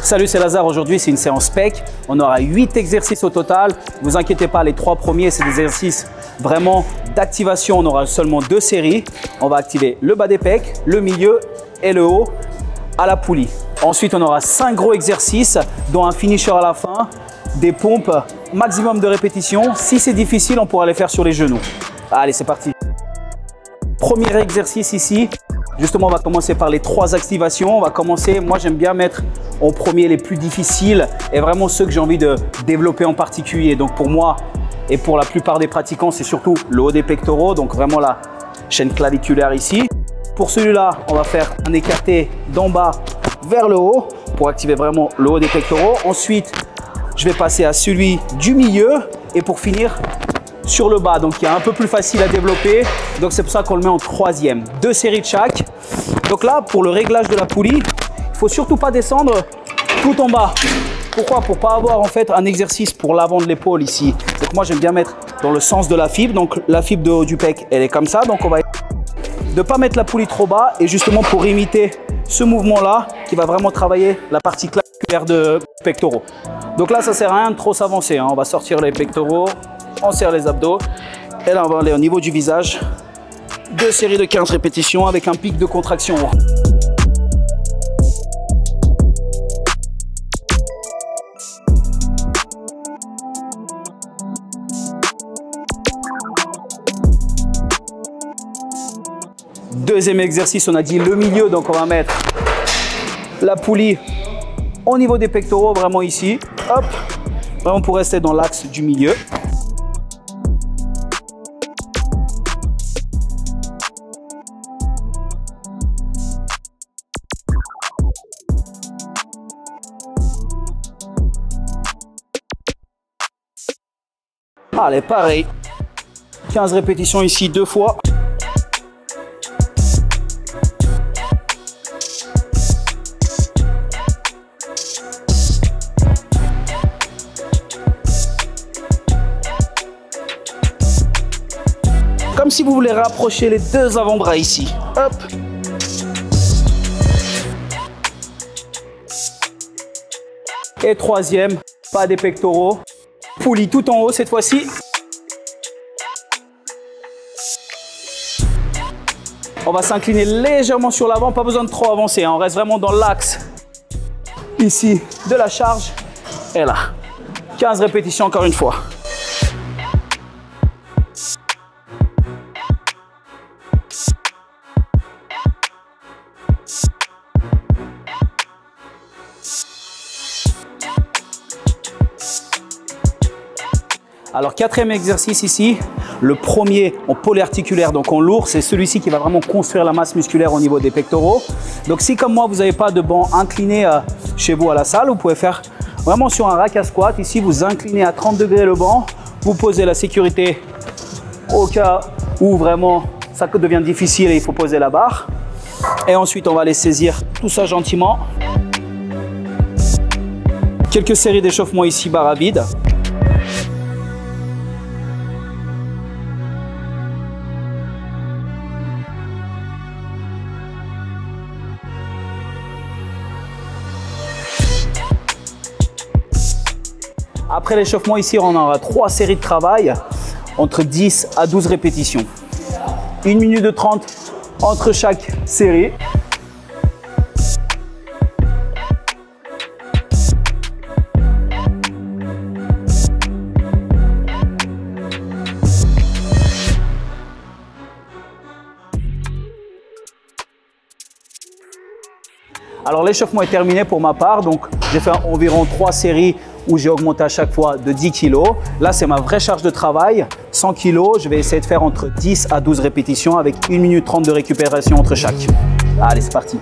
Salut, c'est Lazare. Aujourd'hui, c'est une séance pec. On aura 8 exercices au total. Ne vous inquiétez pas, les 3 premiers, c'est des exercices vraiment d'activation. On aura seulement 2 séries. On va activer le bas des pecs, le milieu et le haut à la poulie. Ensuite, on aura 5 gros exercices, dont un finisher à la fin, des pompes, maximum de répétitions. Si c'est difficile, on pourra les faire sur les genoux. Allez, c'est parti. Premier exercice ici. Justement, on va commencer par les 3 activations. On va commencer, moi j'aime bien mettre en premier les plus difficiles et vraiment ceux que j'ai envie de développer en particulier. Donc pour moi et pour la plupart des pratiquants, c'est surtout le haut des pectoraux, donc vraiment la chaîne claviculaire ici. Pour celui-là, on va faire un écarté d'en bas vers le haut pour activer vraiment le haut des pectoraux. Ensuite, je vais passer à celui du milieu et pour finir, sur le bas, donc qui est un peu plus facile à développer. Donc c'est pour ça qu'on le met en 3e. 2 séries de chaque. Donc là, pour le réglage de la poulie, il faut surtout pas descendre tout en bas. Pourquoi? Pour pas avoir en fait un exercice pour l'avant de l'épaule ici. Donc moi j'aime bien mettre dans le sens de la fibre. Donc la fibre de haut du pec, elle est comme ça. Donc on va ne pas mettre la poulie trop bas et justement pour imiter ce mouvement-là qui va vraiment travailler la partie claviculaire de pectoraux. Donc là, ça sert à rien de trop s'avancer, hein. On va sortir les pectoraux. On serre les abdos et là on va aller au niveau du visage. 2 séries de 15 répétitions avec un pic de contraction. Deuxième exercice, on a dit le milieu, donc on va mettre la poulie au niveau des pectoraux, vraiment ici. Hop, vraiment pour rester dans l'axe du milieu. Allez, pareil, 15 répétitions ici 2 fois. Comme si vous voulez rapprocher les 2 avant-bras ici. Hop. Et 3e, pas des pectoraux. Poulie tout en haut cette fois-ci. On va s'incliner légèrement sur l'avant, pas besoin de trop avancer, hein. On reste vraiment dans l'axe ici de la charge. Et là, 15 répétitions encore une fois. Alors 4e exercice ici, le premier en polyarticulaire, donc en lourd, c'est celui-ci qui va vraiment construire la masse musculaire au niveau des pectoraux. Donc si comme moi vous n'avez pas de banc incliné chez vous à la salle, vous pouvez faire vraiment sur un rack à squat. Ici vous inclinez à 30 degrés le banc, vous posez la sécurité au cas où vraiment ça devient difficile et il faut poser la barre. Et ensuite on va aller saisir tout ça gentiment. Quelques séries d'échauffement ici, barre à vide. Après l'échauffement ici, on aura 3 séries de travail entre 10 à 12 répétitions. 1 minute de 30 entre chaque série. Alors l'échauffement est terminé pour ma part, donc j'ai fait environ 3 séries où j'ai augmenté à chaque fois de 10 kg. Là, c'est ma vraie charge de travail, 100 kg. Je vais essayer de faire entre 10 à 12 répétitions avec 1 minute 30 de récupération entre chaque. Allez, c'est parti.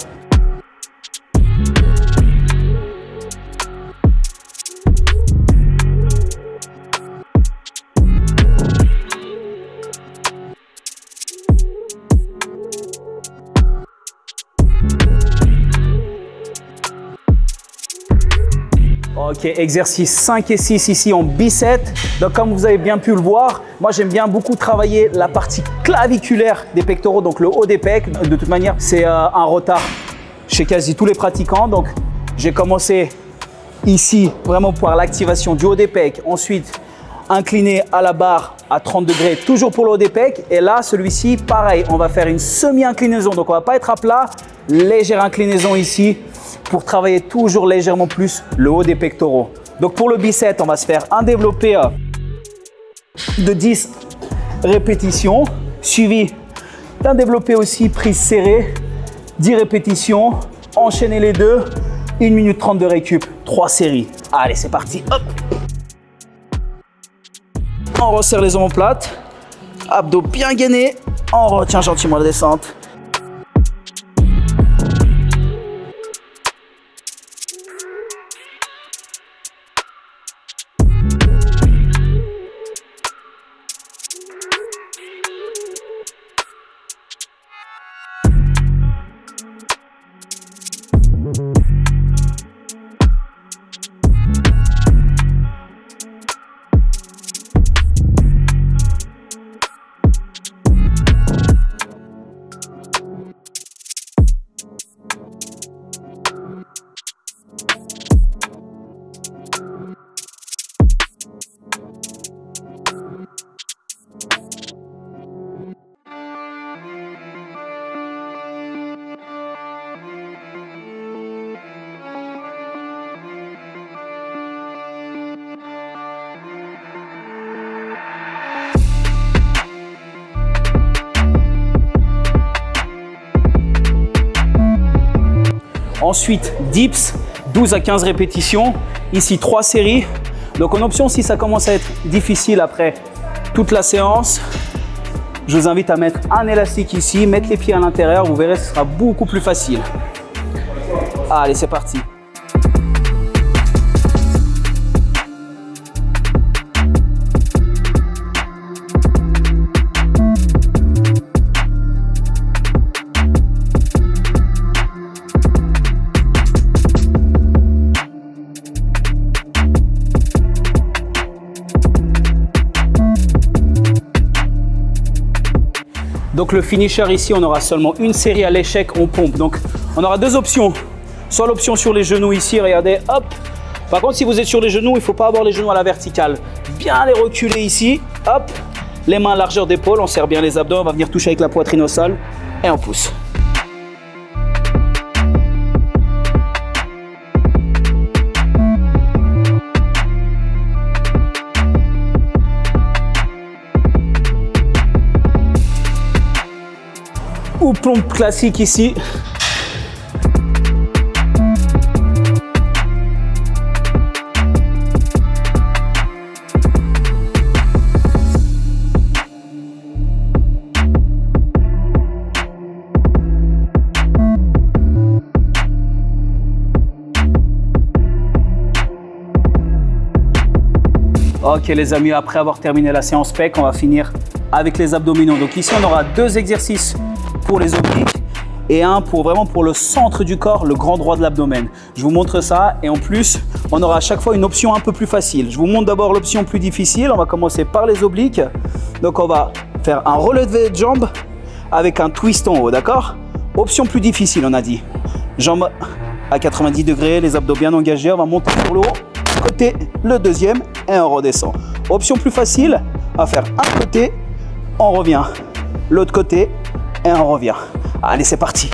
Ok, exercice 5 et 6 ici en biceps. Donc comme vous avez bien pu le voir, moi j'aime bien beaucoup travailler la partie claviculaire des pectoraux, donc le haut des pecs. De toute manière, c'est un retard chez quasi tous les pratiquants. Donc j'ai commencé ici, vraiment pour l'activation du haut des pecs. Ensuite, incliné à la barre à 30 degrés, toujours pour le haut des pecs. Et là, celui-ci, pareil, on va faire une semi-inclinaison. Donc, on ne va pas être à plat, légère inclinaison ici pour travailler toujours légèrement plus le haut des pectoraux. Donc, pour le bicep, on va se faire un développé de 10 répétitions, suivi d'un développé aussi prise serrée, 10 répétitions, enchaîner les deux, 1 minute 30 de récup, 3 séries. Allez, c'est parti, hop. On resserre les omoplates, abdos bien gainés, on retient gentiment la descente. Ensuite, dips, 12 à 15 répétitions. Ici, 3 séries. Donc, en option, si ça commence à être difficile après toute la séance, je vous invite à mettre un élastique ici, mettre les pieds à l'intérieur. Vous verrez, ce sera beaucoup plus facile. Allez, c'est parti. Donc le finisher ici, on aura seulement une série à l'échec, on pompe. Donc on aura deux options. Soit l'option sur les genoux ici, regardez, hop. Par contre, si vous êtes sur les genoux, il ne faut pas avoir les genoux à la verticale. Bien les reculer ici, hop. Les mains à largeur d'épaule, on serre bien les abdos, on va venir toucher avec la poitrine au sol et on pousse. Ou pompe classique ici. Ok les amis, après avoir terminé la séance pec, on va finir avec les abdominaux. Donc ici on aura deux exercices pour les obliques et un pour le centre du corps, le grand droit de l'abdomen. Je vous montre ça et en plus, on aura à chaque fois une option un peu plus facile. Je vous montre d'abord l'option plus difficile. On va commencer par les obliques. Donc on va faire un relevé de jambes avec un twist en haut, d'accord? Option plus difficile, on a dit. Jambes à 90 degrés, les abdos bien engagés. On va monter sur le haut, côté, le deuxième et on redescend. Option plus facile, on va faire un côté, on revient. L'autre côté, et on revient. Allez, c'est parti.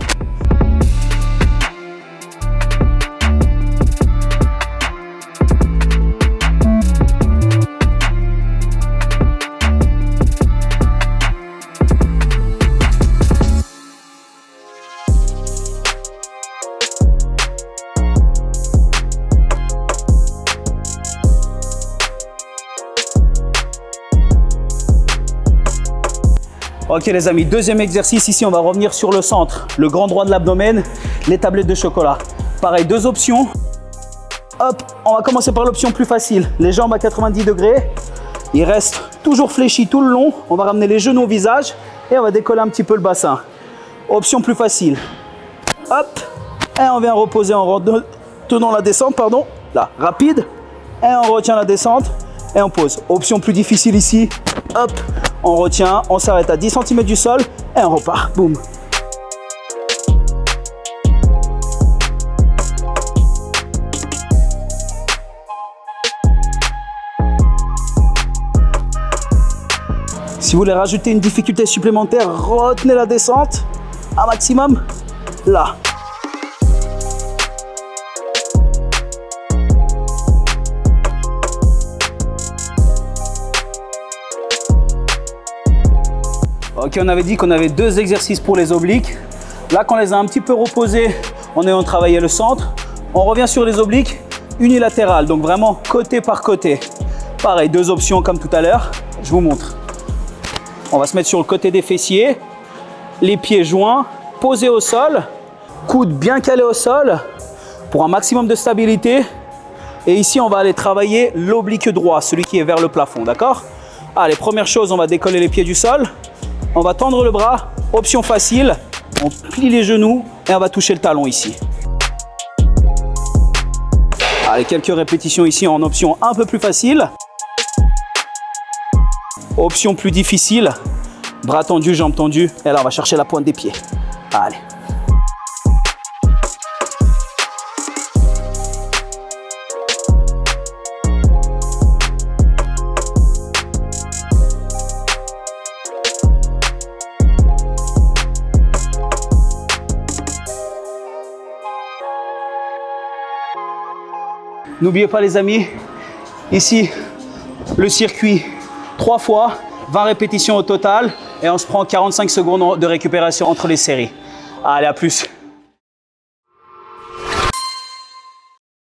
Ok les amis, deuxième exercice, ici on va revenir sur le centre, le grand droit de l'abdomen, les tablettes de chocolat. Pareil, deux options. Hop, on va commencer par l'option plus facile, les jambes à 90 degrés. Il reste toujours fléchi tout le long, on va ramener les genoux au visage et on va décoller un petit peu le bassin. Option plus facile. Hop, et on vient reposer en retenant la descente, pardon, là, rapide. Et on retient la descente et on pose. Option plus difficile ici, hop. On retient, on s'arrête à 10 cm du sol et on repart. Boum. Si vous voulez rajouter une difficulté supplémentaire, retenez la descente un maximum là. Ok, on avait dit qu'on avait 2 exercices pour les obliques. Là, qu'on les a un petit peu reposés en ayant travaillé le centre, on revient sur les obliques unilatérales, donc vraiment côté par côté. Pareil, 2 options comme tout à l'heure. Je vous montre. On va se mettre sur le côté des fessiers, les pieds joints, posés au sol, coudes bien calés au sol pour un maximum de stabilité. Et ici, on va aller travailler l'oblique droit, celui qui est vers le plafond, d'accord? Allez, première chose, on va décoller les pieds du sol. On va tendre le bras, option facile, on plie les genoux et on va toucher le talon ici. Allez, quelques répétitions ici en option un peu plus facile. Option plus difficile, bras tendus, jambes tendues. Et là, on va chercher la pointe des pieds. Allez. N'oubliez pas les amis, ici le circuit 3 fois, 20 répétitions au total et on se prend 45 secondes de récupération entre les séries. Allez, à plus.